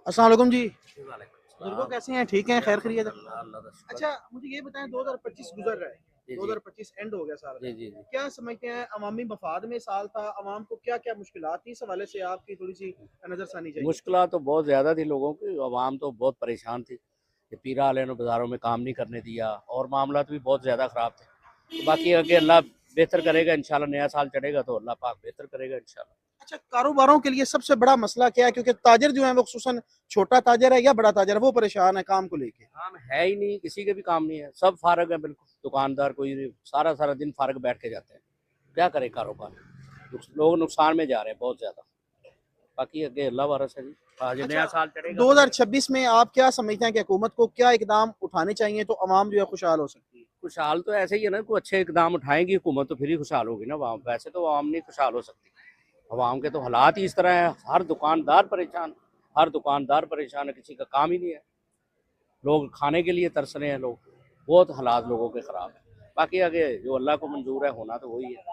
अस्सलाम वालेकुम जी। बुजुर्गो वालेकुम कैसे हैं? ठीक हैं? खैर खैरियत है? अल्लाह अल्लाह का शुक्र। अच्छा, मुझे ये बताएं, 2025 गुजर रहा है, जी जी 2025 एंड हो गया साल का। जी जी जी। क्या समझते हैं, अवामी मफाद में साल था, अवाम को क्या क्या मुश्किलात थी? इस हवाले से आपकी थोड़ी सी नजरसानी चाहिए। मुश्किल तो बहुत ज़्यादा थी लोगों की, आवाम तो बहुत परेशान थी कि पीरा वाले ने बाज़ारों में काम नहीं करने दिया और मामला भी बहुत ज़्यादा ख़राब थे। तो बाकी अगर अल्लाह बेहतर करेगा इंशाल्लाह, नया साल चढ़ेगा तो अल्लाह पाक बेहतर करेगा इंशाल्लाह। अच्छा, कारोबारों के लिए सबसे बड़ा मसला क्या है? क्योंकि ताजर जो है वो खुसूसन छोटा ताजर है या बड़ा ताजर है, वो परेशान है काम को लेके। काम है ही नहीं, किसी के भी काम नहीं है, सब फारग है बिल्कुल। दुकानदार कोई नहीं, सारा सारा दिन फारग बैठ के जाते हैं। क्या करे कारोबार, लोग नुकसान में जा रहे हैं बहुत ज़्यादा। बाकी अगे अल्लाह वारस है जी, आज अच्छा, नया साल चढ़ेगा तो फिर 2026 में आप क्या समझते हैं कि हुकूमत को क्या इकदाम उठाने चाहिए तो अवाम जो है खुशहाल हो सकती है? खुशहाल तो ऐसे ही है ना, कोई अच्छे इकदाम उठाएंगी हुकूमत तो फिर ही खुशहाल होगी ना आवाम, वैसे तो आवाम नहीं खुशहाल हो सकती। आवाम के तो हालात ही इस तरह है, हर दुकानदार परेशान, हर दुकानदार परेशान है, किसी का काम ही नहीं है। लोग खाने के लिए तरस रहे हैं, लोग बहुत हालात लोगों के ख़राब है। बाकी आगे जो अल्लाह को मंजूर है होना तो वही है।